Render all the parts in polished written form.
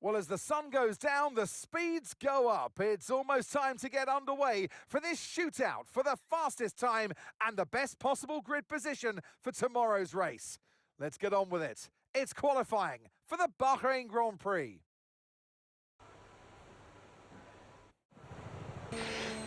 Well, as the sun goes down, the speeds go up. It's almost time to get underway for this shootout for the fastest time and the best possible grid position for tomorrow's race. Let's get on with it. It's qualifying for the Bahrain Grand Prix.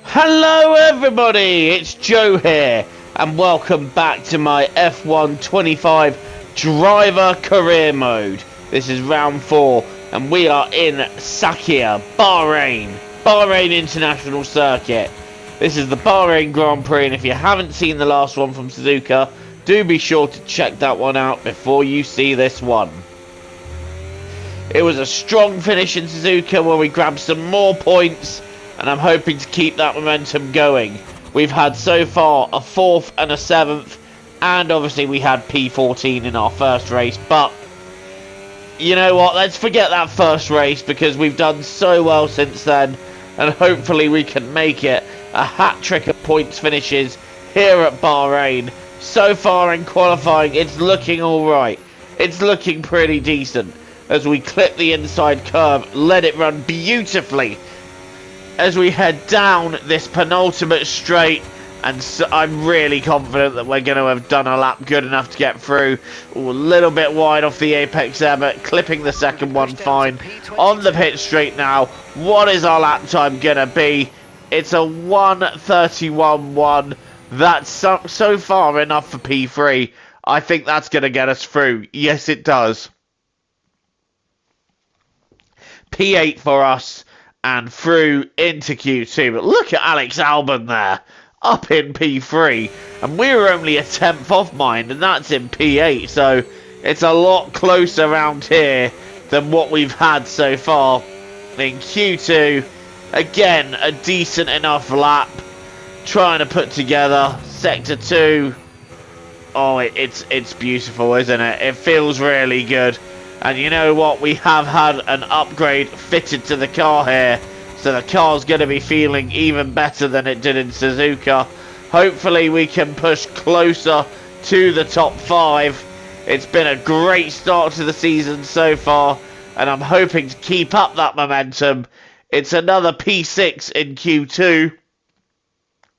Hello everybody, it's Joe here and welcome back to my F1 25 driver career mode. This is round 4 and we are in Sakhir, Bahrain International Circuit. This is the Bahrain Grand Prix, and if you haven't seen the last one from Suzuka, do be sure to check that one out before you see this one. It was a strong finish in Suzuka where we grabbed some more points, and I'm hoping to keep that momentum going. We've had so far a 4th and a 7th, and obviously we had P14 in our first race, but you know what, let's forget that first race because we've done so well since then, and hopefully we can make it a hat-trick of points finishes here at Bahrain. So far in qualifying, it's looking alright. It's looking pretty decent as we clip the inside curve, let it run beautifully as we head down this penultimate straight, and so I'm really confident that we're going to have done a lap good enough to get through. Ooh, a little bit wide off the apex there, but clipping the second one fine. On the pit straight now, what is our lap time going to be? It's a 1:31.1. That's so far enough for P3. I think that's going to get us through. Yes, it does. P8 for us and through into Q2. But look at Alex Albon there, up in P3. And we were only a 10th off mine, and that's in P8. So it's a lot closer around here than what we've had so far in Q2. Again, a decent enough lap. Trying to put together Sector 2. Oh, it's beautiful, isn't it? It feels really good. And you know what? We have had an upgrade fitted to the car here. So the car's going to be feeling even better than it did in Suzuka. Hopefully we can push closer to the top 5. It's been a great start to the season so far, and I'm hoping to keep up that momentum. It's another P6 in Q2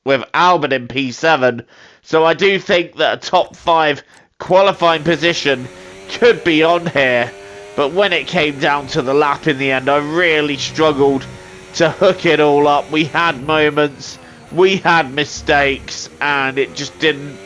with Albon in P7. So I do think that a top 5 qualifying position could be on here, but when it came down to the lap in the end, I really struggled to hook it all up. We had moments, we had mistakes, and it just didn't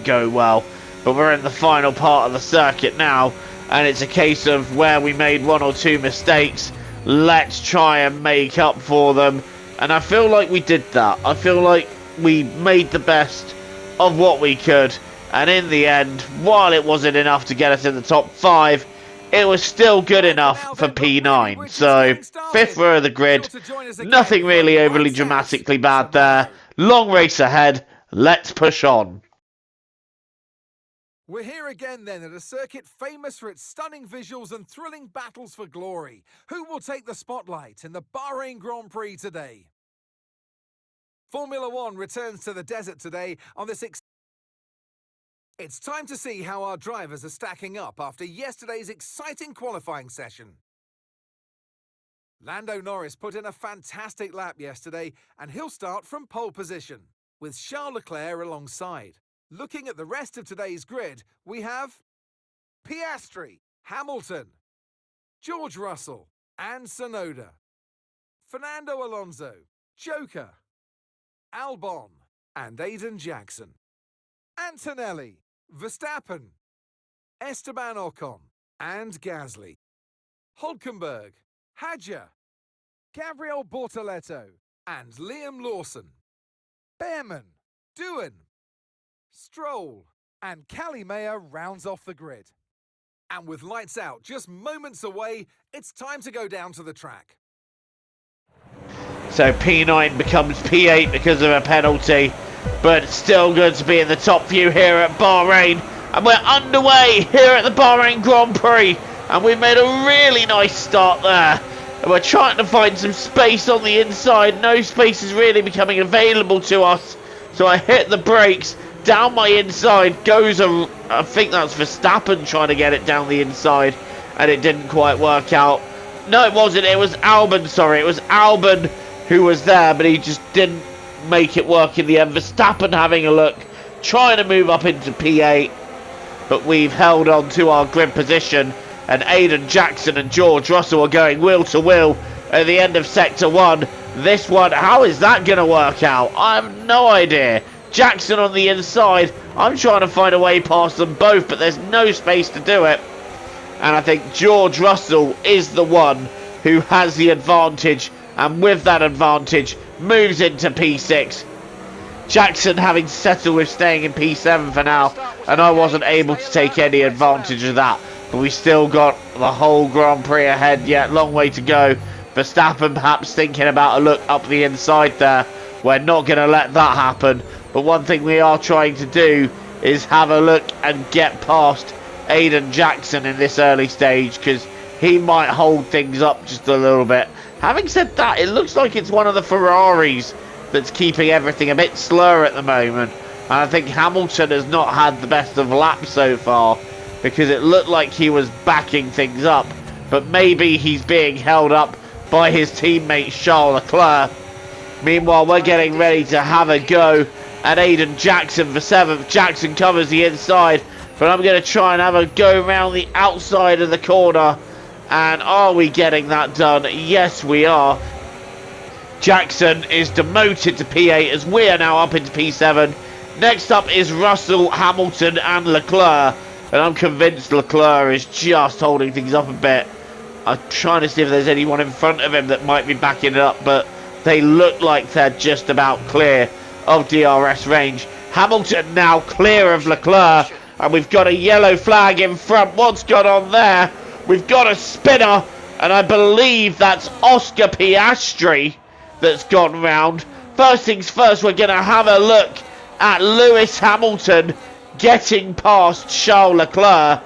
go well. But we're in the final part of the circuit now, and it's a case of where we made 1 or 2 mistakes, let's try and make up for them. And I feel like we did that. I feel like we made the best of what we could. And in the end, while it wasn't enough to get us in the top 5, it was still good enough for P9. So, 5th row of the grid. Nothing really overly dramatically bad there. Long race ahead. Let's push on. We're here again then at a circuit famous for its stunning visuals and thrilling battles for glory. Who will take the spotlight in the Bahrain Grand Prix today? Formula One returns to the desert today on this It's time to see how our drivers are stacking up after yesterday's exciting qualifying session. Lando Norris put in a fantastic lap yesterday, and he'll start from pole position, with Charles Leclerc alongside. Looking at the rest of today's grid, we have Piastri, Hamilton, George Russell, and Tsunoda, Fernando Alonso, Joker, Albon, and Aiden Jackson, Antonelli, Verstappen, Esteban Ocon, and Gasly, Hulkenberg, Hadjar, Gabriel Bortoleto, and Liam Lawson, Behrman, Doohan, Stroll, and Cali Meyer rounds off the grid. And with lights out just moments away, it's time to go down to the track. So P9 becomes P8 because of a penalty, but it's still good to be in the top few here at Bahrain. And we're underway here at the Bahrain Grand Prix, and we've made a really nice start there. And we're trying to find some space on the inside. No space is really becoming available to us, so I hit the brakes. Down my inside goes I think that's Verstappen trying to get it down the inside, and it didn't quite work out. No, it wasn't. It was Albon, sorry. It was Albon who was there, but he just didn't make it work in the end. Verstappen having a look, trying to move up into P8, but we've held on to our grid position, and Aiden Jackson and George Russell are going wheel to wheel at the end of Sector 1. This one, how is that going to work out? I have no idea. Jackson on the inside. I'm trying to find a way past them both, but there's no space to do it. And I think George Russell is the one who has the advantage, and with that advantage moves into P6. Jackson having settled with staying in P7 for now, and I wasn't able to take any advantage of that. But we still got the whole Grand Prix ahead yet, long way to go. Verstappen perhaps thinking about a look up the inside there. We're not going to let that happen, but one thing we are trying to do is have a look and get past Aiden Jackson in this early stage, because he might hold things up just a little bit. Having said that, it looks like it's one of the Ferraris that's keeping everything a bit slower at the moment, and I think Hamilton has not had the best of laps so far, because it looked like he was backing things up, but maybe he's being held up by his teammate Charles Leclerc. Meanwhile, we're getting ready to have a go at Aiden Jackson for 7th. Jackson covers the inside, but I'm going to try and have a go around the outside of the corner. And are we getting that done? Yes, we are. Jackson is demoted to P8 as we are now up into P7. Next up is Russell, Hamilton and Leclerc. And I'm convinced Leclerc is just holding things up a bit. I'm trying to see if there's anyone in front of him that might be backing it up, but they look like they're just about clear of DRS range. Hamilton now clear of Leclerc, and we've got a yellow flag in front. What's gone on there? We've got a spinner, and I believe that's Oscar Piastri that's gone round. First things first, we're going to have a look at Lewis Hamilton getting past Charles Leclerc.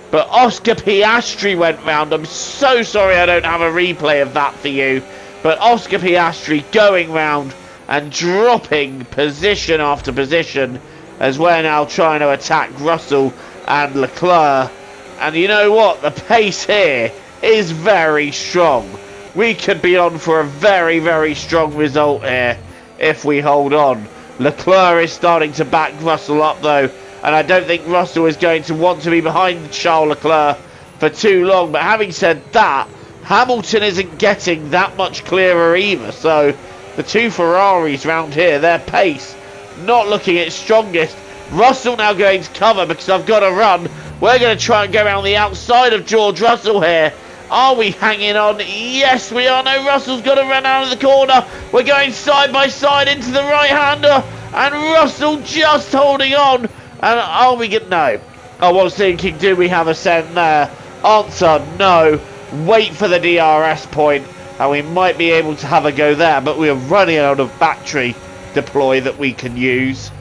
But Oscar Piastri went round. I'm so sorry I don't have a replay of that for you. But Oscar Piastri going round and dropping position after position as we're now trying to attack Russell and Leclerc. And you know what? The pace here is very strong. We could be on for a very, very strong result here if we hold on. Leclerc is starting to back Russell up though, and I don't think Russell is going to want to be behind Charles Leclerc for too long. But having said that, Hamilton isn't getting that much clearer either, so the two Ferraris round here, their pace not looking its strongest. Russell now going to cover because I've got to run. We're going to try and go around the outside of George Russell here. Are we hanging on? Yes, we are. No, Russell's got to run out of the corner. We're going side by side into the right-hander, and Russell just holding on. And are we getting... No. I was thinking, do we have a send there? Answer, no. Wait for the DRS point, and we might be able to have a go there, but we're running out of battery deploy that we can use.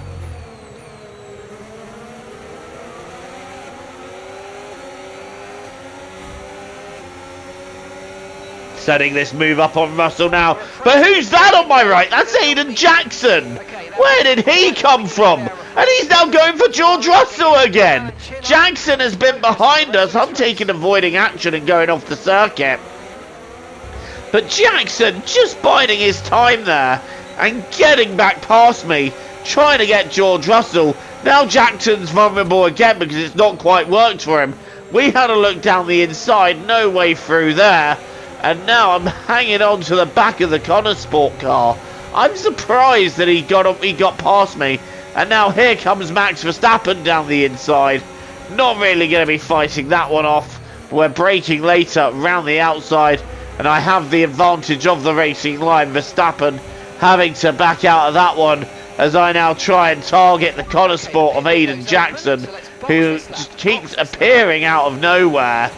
Setting this move up on Russell now. But who's that on my right? That's Aiden Jackson. Where did he come from? And he's now going for George Russell again. Jackson has been behind us. I'm taking avoiding action and going off the circuit. But Jackson just biding his time there and getting back past me, trying to get George Russell. Now Jackson's vulnerable again because it's not quite worked for him. We had a look down the inside, no way through there. And now I'm hanging on to the back of the Connor Sport car. I'm surprised that he got past me. And now here comes Max Verstappen down the inside. Not really going to be fighting that one off. We're braking later round the outside, and I have the advantage of the racing line. Verstappen having to back out of that one as I now try and target the Connor Sport of Aiden Jackson, who just keeps appearing out of nowhere.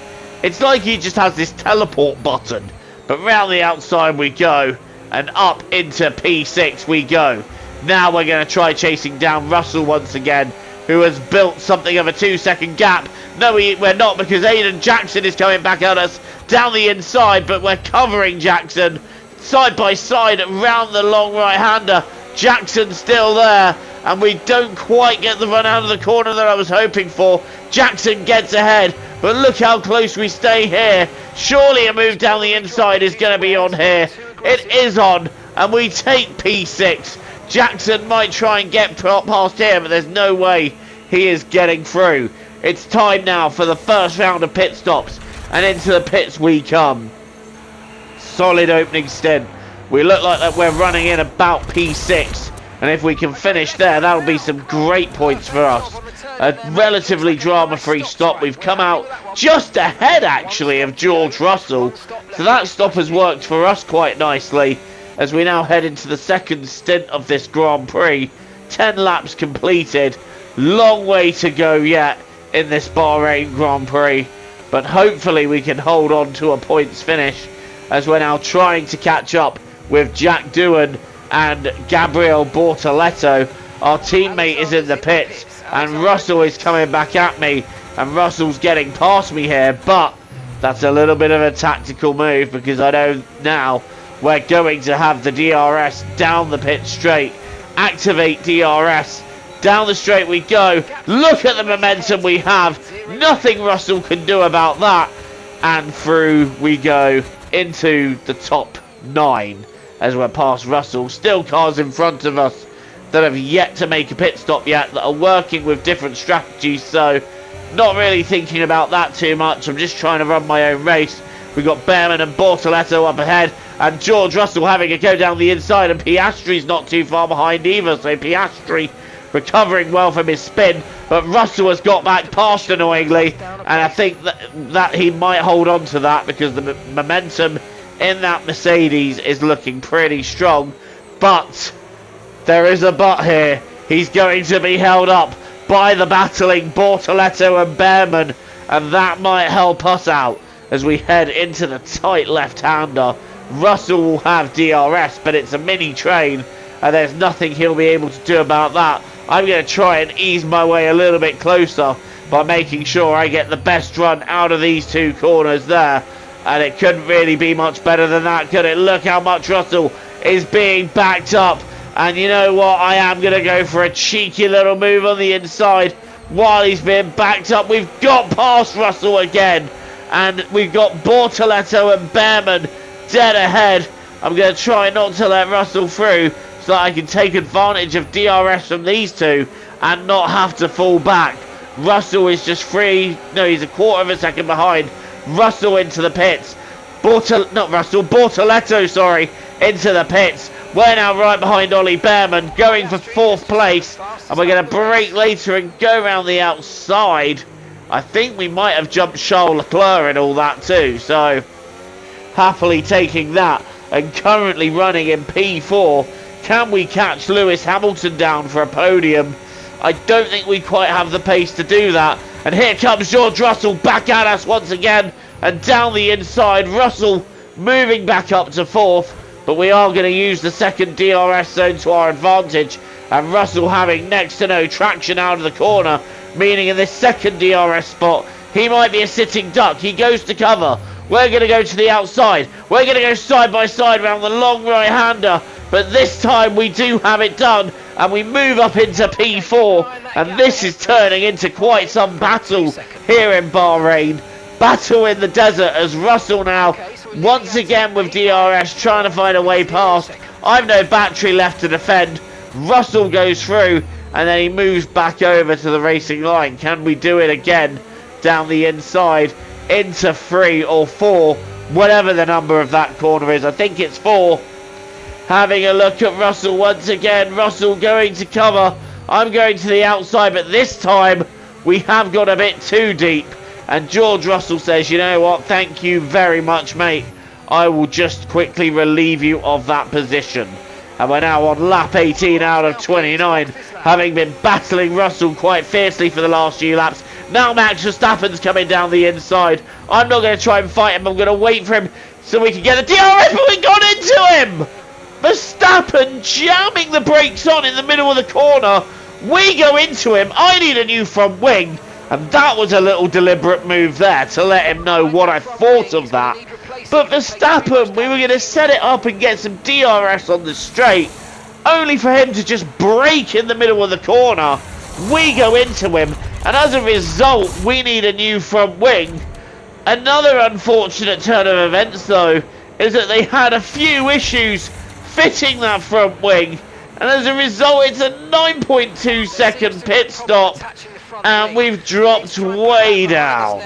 It's like he just has this teleport button. But round the outside we go, and up into P6 we go. Now we're going to try chasing down Russell once again, who has built something of a 2-second gap. No, we're not, because Aiden Jackson is coming back at us down the inside, but we're covering Jackson side by side around the long right-hander. Jackson still there, and we don't quite get the run out of the corner that I was hoping for. Jackson gets ahead. But look how close we stay here. Surely a move down the inside is going to be on here. It is on, and we take P6. Jackson might try and get past here, but there's no way he is getting through. It's time now for the first round of pit stops, and into the pits we come. Solid opening stint. We look like that we're running in about P6, and if we can finish there, that'll be some great points for us. A relatively drama-free stop. We've come out just ahead, actually, of George Russell, so that stop has worked for us quite nicely as we now head into the second stint of this Grand Prix. 10 laps completed. Long way to go yet in this Bahrain Grand Prix, but hopefully we can hold on to a points finish as we're now trying to catch up with Jack Doohan and Gabriel Bortoleto. Our teammate is in the pits and Russell is coming back at me, and Russell's getting past me here, but that's a little bit of a tactical move because I know now we're going to have the DRS down the pit straight. Activate DRS. Down the straight we go. Look at the momentum we have. Nothing Russell can do about that. And through we go into the top 9 as we're past Russell. Still cars in front of us that have yet to make a pit stop yet, that are working with different strategies, so not really thinking about that too much. I'm just trying to run my own race. We've got Behrman and Bortoleto up ahead, and George Russell having a go down the inside, and Piastri's not too far behind either, so Piastri recovering well from his spin, but Russell has got back past annoyingly, and I think that he might hold on to that because the momentum in that Mercedes is looking pretty strong. But there is a but here. He's going to be held up by the battling Bortoleto and Behrman, and that might help us out as we head into the tight left-hander. Russell will have DRS, but it's a mini train, and there's nothing he'll be able to do about that. I'm going to try and ease my way a little bit closer by making sure I get the best run out of these two corners there, and it couldn't really be much better than that, could it? Look how much Russell is being backed up, and you know what? I am going to go for a cheeky little move on the inside while he's being backed up. We've got past Russell again, and we've got Bortoleto and Behrman dead ahead. I'm going to try not to let Russell through so that I can take advantage of DRS from these two and not have to fall back. Russell is just free. No, he's a quarter of a second behind. Russell into the pits. Bortoleto, sorry, into the pits. We're now right behind Ollie Behrman, going for 4th place, and we're going to brake later and go around the outside. I think we might have jumped Charles Leclerc and all that too, so happily taking that, and currently running in P4. Can we catch Lewis Hamilton down for a podium? I don't think we quite have the pace to do that, and here comes George Russell back at us once again, and down the inside, Russell moving back up to 4th. But we are going to use the second DRS zone to our advantage, and Russell having next to no traction out of the corner, meaning in this second DRS spot he might be a sitting duck. He goes to cover. We're going to go to the outside. We're going to go side by side around the long right-hander, but this time we do have it done, and we move up into P4, and this is turning into quite some battle here in Bahrain. Battle in the desert as Russell now once again with DRS trying to find a way past. I've no battery left to defend. Russell goes through and then he moves back over to the racing line. Can we do it again down the inside into 3 or 4, whatever the number of that corner is? I think it's 4. Having a look at Russell once again. Russell going to cover. I'm going to the outside, but this time we have got a bit too deep. And George Russell says, you know what, thank you very much, mate. I will just quickly relieve you of that position. And we're now on lap 18 out of 29, having been battling Russell quite fiercely for the last few laps. Now Max Verstappen's coming down the inside. I'm not going to try and fight him. I'm going to wait for him so we can get a DRS, but we got into him! Verstappen jamming the brakes on in the middle of the corner. We go into him. I need a new front wing. And that was a little deliberate move there to let him know what I thought of that. But Verstappen, we were going to set it up and get some DRS on the straight, only for him to just brake in the middle of the corner. We go into him. And as a result, we need a new front wing. Another unfortunate turn of events, though, is that they had a few issues fitting that front wing. And as a result, it's a 9.2 second pit stop. And we've dropped way down.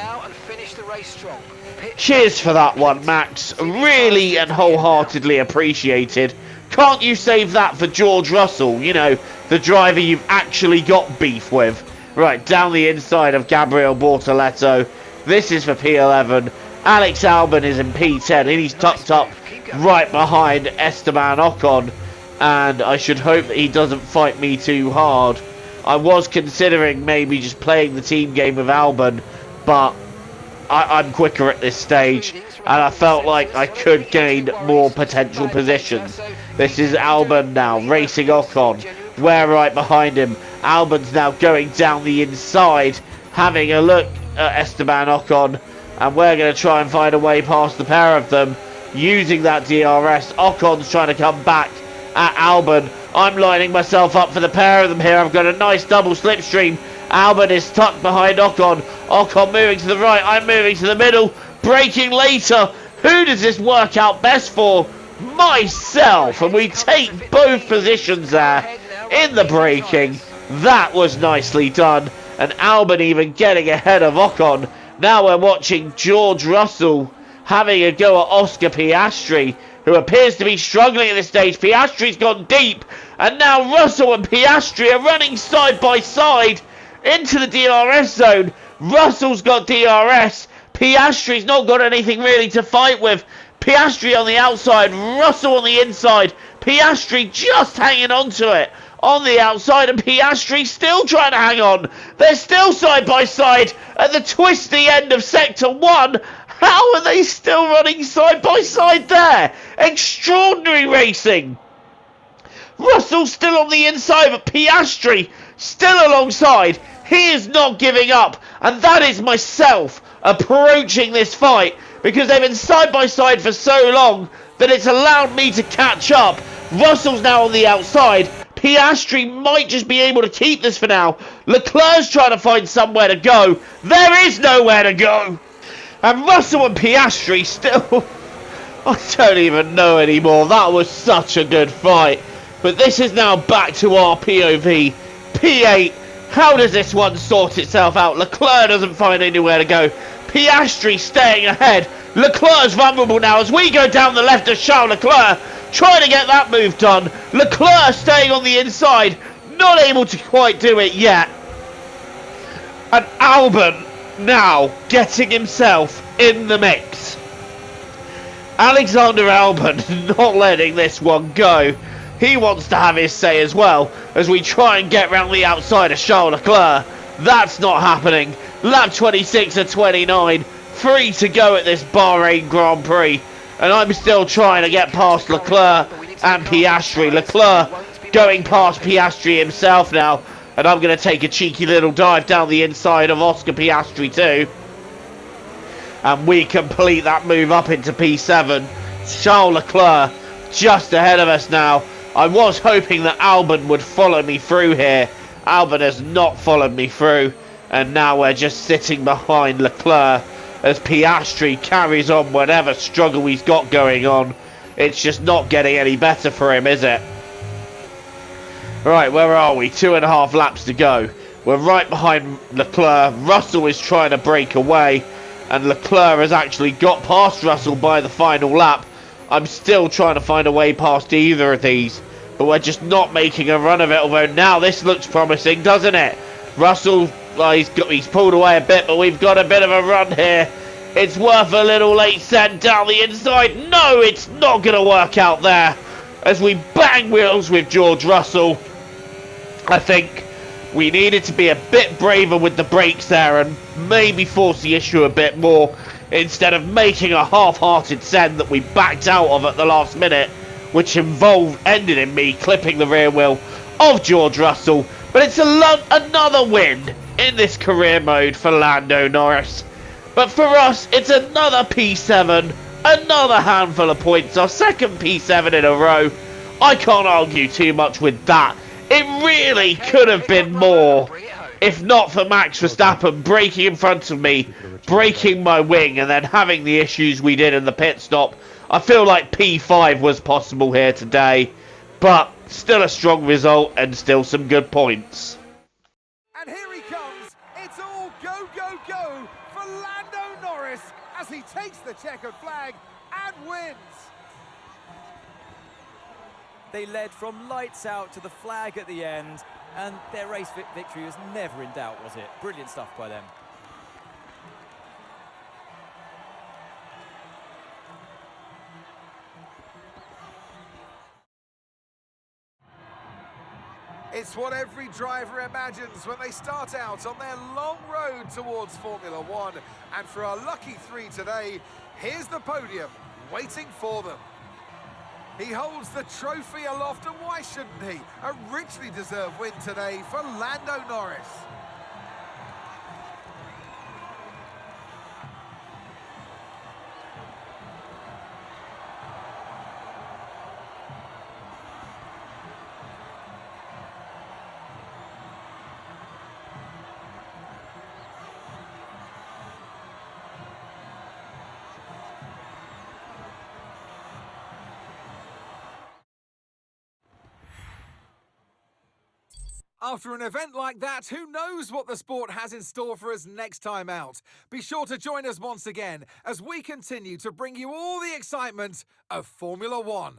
Cheers for that one, Max. Really and wholeheartedly appreciated. Can't you save that for George Russell? You know, the driver you've actually got beef with. Right, down the inside of Gabriel Bortoleto. This is for P11. Alex Albon is in P10 and he's tucked up right behind Esteban Ocon. And I should hope that he doesn't fight me too hard. I was considering maybe just playing the team game with Albon, but I'm quicker at this stage, and I felt like I could gain more potential positions. This is Albon now, racing Ocon. We're right behind him. Albon's now going down the inside, having a look at Esteban Ocon, and we're going to try and find a way past the pair of them, using that DRS. Ocon's trying to come back at Albon. I'm lining myself up for the pair of them here. I've got a nice double slipstream. Albon is tucked behind Ocon. Ocon moving to the right. I'm moving to the middle. Braking later. Who does this work out best for? Myself. And we take both positions there in the braking. That was nicely done. And Albon even getting ahead of Ocon. Now we're watching George Russell having a go at Oscar Piastri, who appears to be struggling at this stage. Piastri's gone deep, and now Russell and Piastri are running side by side into the DRS zone. Russell's got DRS. Piastri's not got anything really to fight with. Piastri on the outside, Russell on the inside. Piastri just hanging on to it on the outside, and Piastri still trying to hang on. They're still side by side at the twisty end of Sector 1. How are they still running side by side there? Extraordinary racing. Russell still on the inside, but Piastri still alongside. He is not giving up. And that is myself approaching this fight, because they've been side by side for so long that it's allowed me to catch up. Russell's now on the outside. Piastri might just be able to keep this for now. Leclerc's trying to find somewhere to go. There is nowhere to go. And Russell and Piastri still... I don't even know anymore. That was such a good fight. But this is now back to our POV. P8. How does this one sort itself out? Leclerc doesn't find anywhere to go. Piastri staying ahead. Leclerc's vulnerable now as we go down the left of Charles Leclerc. Trying to get that move done. Leclerc staying on the inside. Not able to quite do it yet. And Albon now getting himself in the mix. Alexander Albon not letting this one go. He wants to have his say as well as we try and get round the outside of Charles Leclerc. That's not happening. Lap 26 of 29. 3 to go at this Bahrain Grand Prix. And I'm still trying to get past Leclerc and Piastri. Leclerc going past Piastri himself now. And I'm going to take a cheeky little dive down the inside of Oscar Piastri too. And we complete that move up into P7. Charles Leclerc just ahead of us now. I was hoping that Albon would follow me through here. Albon has not followed me through. And now we're just sitting behind Leclerc as Piastri carries on whatever struggle he's got going on. It's just not getting any better for him, is it? Right, where are we? 2.5 laps to go. We're right behind Leclerc. Russell is trying to break away, and Leclerc has actually got past Russell by the final lap. I'm still trying to find a way past either of these, but we're just not making a run of it, although now this looks promising, doesn't it? Russell, well, he's pulled away a bit, but we've got a bit of a run here. It's worth a little late send down the inside. No, it's not going to work out there as we bang wheels with George Russell. I think we needed to be a bit braver with the brakes there and maybe force the issue a bit more instead of making a half-hearted send that we backed out of at the last minute, which ended in me clipping the rear wheel of George Russell. But it's another win in this career mode for Lando Norris. But for us, it's another P7, another handful of points, our second P7 in a row. I can't argue too much with that. It really could have been more. If not for Max Verstappen braking in front of me, breaking my wing, and then having the issues we did in the pit stop, I feel like P5 was possible here today. But still a strong result and still some good points. And here he comes. It's all go, go, go for Lando Norris as he takes the checkered flag and wins. They led from lights out to the flag at the end, and their race victory was never in doubt, was it? Brilliant stuff by them. It's what every driver imagines when they start out on their long road towards Formula One. And for our lucky three today, here's the podium waiting for them. He holds the trophy aloft, and why shouldn't he? A richly deserved win today for Lando Norris. After an event like that, who knows what the sport has in store for us next time out? Be sure to join us once again as we continue to bring you all the excitement of Formula One.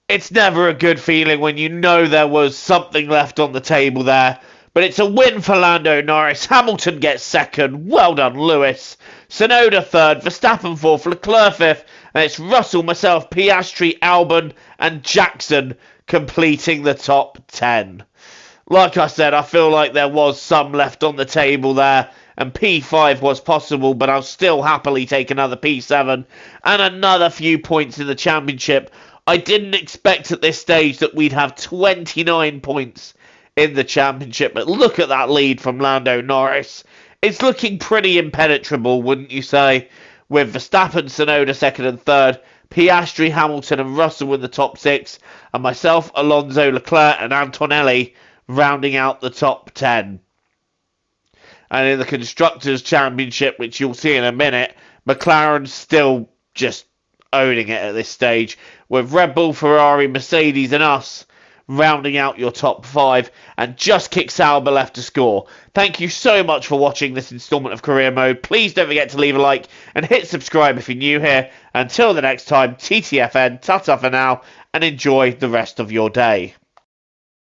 It's never a good feeling when you know there was something left on the table there. But it's a win for Lando Norris. Hamilton gets second. Well done, Lewis. Tsunoda third. Verstappen fourth. Leclerc fifth. And it's Russell, myself, Piastri, Albon and Jackson completing the top 10. Like I said, I feel like there was some left on the table there, and P5 was possible, but I'll still happily take another P7 and another few points in the championship. I didn't expect at this stage that we'd have 29 points in the championship, but look at that lead from Lando Norris. It's looking pretty impenetrable, wouldn't you say? With Verstappen, Tsunoda second and third, Piastri, Hamilton and Russell in the top 6, and myself, Alonso, Leclerc and Antonelli rounding out the top 10. And in the Constructors' Championship, which you'll see in a minute, McLaren's still just owning it at this stage, with Red Bull, Ferrari, Mercedes and us rounding out your top 5, and just Kick Sauber left to score. Thank you so much for watching this instalment of Career Mode. Please don't forget to leave a like and hit subscribe if you're new here. Until the next time, TTFN, ta-ta for now, and enjoy the rest of your day.